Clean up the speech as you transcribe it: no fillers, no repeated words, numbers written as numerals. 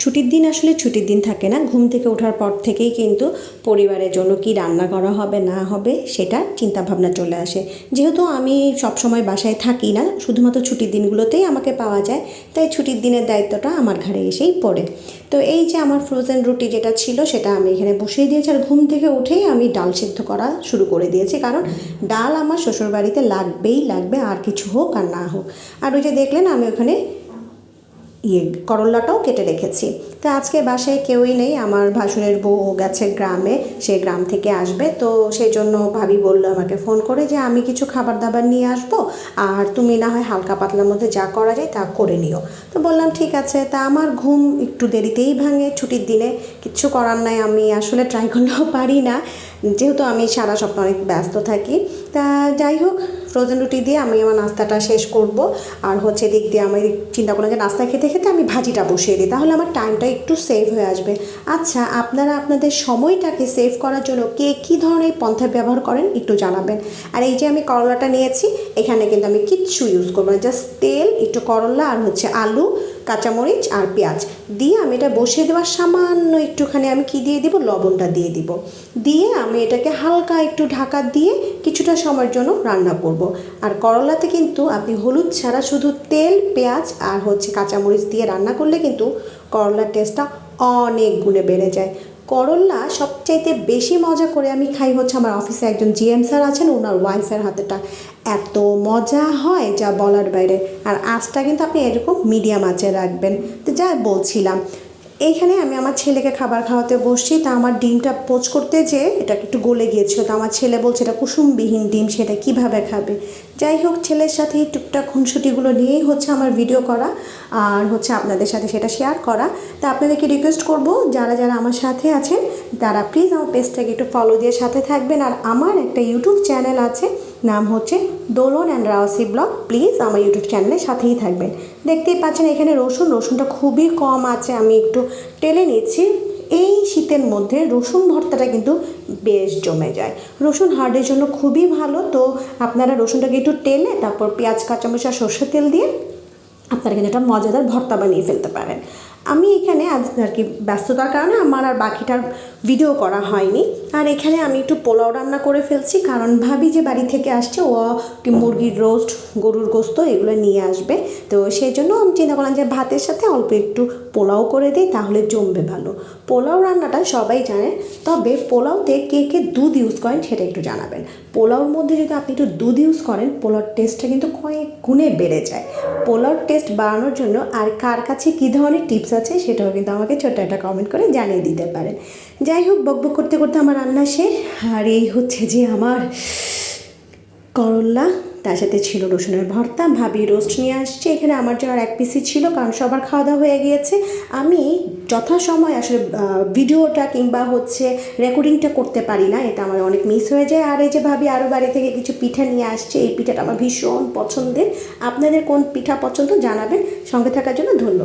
ছুটির দিন আসলে ছুটির দিন থাকে না, ঘুম থেকে ওঠার পর থেকেই কিন্তু পরিবারের জন্য কি রান্না করা হবে না হবে সেটা চিন্তাভাবনা চলে আসে। যেহেতু আমি সবসময় বাসায় থাকি না, শুধুমাত্র ছুটির দিনগুলোতেই আমাকে পাওয়া যায়, তাই ছুটির দিনের দায়িত্বটা আমার ঘাড়ে এসেই পড়ে। তো এই যে আমার ফ্রোজেন রুটি যেটা ছিল সেটা আমি এখানে বসিয়ে দিয়েছি, আর ঘুম থেকে উঠেই আমি ডাল সিদ্ধ করা শুরু করে দিয়েছি, কারণ ডাল আমার শ্বশুরবাড়িতে লাগবেই লাগবে, আর কিছু হোক আর না হোক। আর ওই যে দেখলেন আমি ওখানে করল্লাটাও কেটে রেখেছি। তো আজকে বাসায় কেউই নেই, আমার ভাসুরের বউ গেছে গ্রামে, সে গ্রাম থেকে আসবে, তো সেই জন্য ভাবি বললো আমাকে ফোন করে যে আমি কিছু খাবার দাবার নিয়ে আসবো, আর তুমি না হয় হালকা পাতলার মধ্যে যা করা যায় তা করে নিও। তো বললাম ঠিক আছে। তা আমার ঘুম একটু দেরিতেই ভাঙে ছুটির দিনে, কিচ্ছু করার নাই, আমি আসলে ট্রাই করলেও পারি না, যেহেতু আমি সারা সপ্তাহ অনেক ব্যস্ত থাকি। তা যাই হোক, ফ্রোজেন রুটি দিয়ে আমি আমার নাস্তাটা শেষ করব। আর হচ্ছে দিক দিয়ে আমি চিন্তা করলাম যে নাস্তা খেতে খেতে আমি ভাজিটা বসিয়ে দিই, তাহলে আমার টাইমটা একটু সেভ হয়ে আসবে। আচ্ছা, আপনারা আপনাদের সময়টাকে সেভ করার জন্য কে কী ধরনের পন্থা ব্যবহার করেন একটু জানাবেন। আর এই যে আমি করলাটা নিয়েছি, এখানে কিন্তু আমি কিচ্ছু ইউজ করবো না, জাস্ট তেল, একটু করলা আর হচ্ছে আলু, কাঁচামরিচ আর পেঁয়াজ দিয়ে আমি এটা বসিয়ে দেওয়ার সামান্য একটুখানি আমি কি দিয়ে দিব, লবণটা দিয়ে দিব, দিয়ে আমি এটাকে হালকা একটু ঢাকা দিয়ে কিছুটা সময়ের জন্য রান্না করব। আর করলাতে কিন্তু আপনি হলুদ ছাড়া শুধু তেল, পেঁয়াজ আর হচ্ছে কাঁচামরিচ দিয়ে রান্না করলে কিন্তু করলার টেস্টটা অনেক গুণে বেড়ে যায়। করলা সবচাইতে বেশি মজা করে আমি খাই হচ্ছে আমার অফিসে একজন জিএম স্যার আছেন, ওনার ওয়াইফের হাতেটা এত মজা হয় যা বলার বাইরে। আর আঁচটা কিন্তু আপনি এরকম মিডিয়াম আঁচে রাখবেন। তো যা বলছিলাম, এইখানে আমি আমার ছেলেকে খাবার খাওয়াতে বসছি, তা আমার ডিমটা পোচ করতে যেয়ে এটা একটু গলে গিয়েছিল, তো আমার ছেলে বলছে এটা কুসুমবিহীন ডিম, সেটা কিভাবে খাবে। যাই হোক, ছেলের সাথে এই টুকটাক খুনসুটিগুলো নিয়েই হচ্ছে আমার ভিডিও করা, আর হচ্ছে আপনাদের সাথে সেটা শেয়ার করা। তা আপনাদেরকে রিকোয়েস্ট করব, যারা যারা আমার সাথে আছেন তারা প্লিজ আমার পেজটাকে একটু ফলো দিয়ে সাথে থাকবেন। আর আমার একটা ইউটিউব চ্যানেল আছে, নাম হচ্ছে দোলন অ্যান্ড রাওসি ব্লগ, প্লিজ আমার ইউটিউব চ্যানেলের সাথেই থাকবেন। দেখতেই পাচ্ছেন এখানে রসুনটা খুবই কম আছে, আমি একটু টেলে নিচ্ছি। এই শীতের মধ্যে রসুন ভর্তাটা কিন্তু বেশ জমে যায়, রসুন হার্টের জন্য খুবই ভালো। তো আপনারা রসুনটাকে একটু টেলে তারপর পেঁয়াজ, কাঁচামরিচ আর সরষের তেল দিয়ে আপনারা কিন্তু একটা মজাদার ভর্তা বানিয়ে ফেলতে পারেন। আমি এখানে আজ আর কি ব্যস্ততার কারণে আমার আর বাকিটার ভিডিও করা হয়নি। আর এখানে আমি একটু পোলাও রান্না করে ফেলছি, কারণ ভাবি যে বাড়ি থেকে আসছে, ও মুরগির রোস্ট, গরুর গোস্ত এগুলো নিয়ে আসবে। তো সেই জন্য আমি চিন্তা করলাম যে ভাতের সাথে অল্প একটু পোলাও করে দিই, তাহলে জমবে ভালো। পোলাও রান্নাটা সবাই জানে, তবে পোলাওতে কে কে দুধ ইউজ করেন সেটা একটু জানাবেন। পোলাওর মধ্যে যদি আপনি একটু দুধ ইউজ করেন, পোলাওর টেস্টটা কিন্তু কয়েক গুণে বেড়ে যায়। পোলাওর টেস্ট বাড়ানোর জন্য আর কার কাছে কী ধরনের টিপস আছে সেটাও কিন্তু আমাকে ছোট্ট একটা কমেন্ট করে জানিয়ে দিতে পারেন। যাই হোক, বকবক করতে করতে আমার রান্না শেষ। আর এই হচ্ছে যে আমার করল্লা, তার সাথে ছিল রসুনের ভর্তা, ভাবি রোস্ট নিয়ে আসছে, এখানে আমার জন্য আর এক পিসি ছিল, কারণ সবার খাওয়া দাওয়া হয়ে গিয়েছে। আমি যথাসময় আসলে ভিডিওটা কিংবা হচ্ছে রেকর্ডিংটা করতে পারি না, এটা আমার অনেক মিস হয়ে যায়। আর এই যে ভাবি আরও বাড়ি থেকে কিছু পিঠা নিয়ে আসছে, এই পিঠাটা আমার ভীষণ পছন্দের। আপনাদের কোন পিঠা পছন্দ জানাবেন। সঙ্গে থাকার জন্য ধন্যবাদ।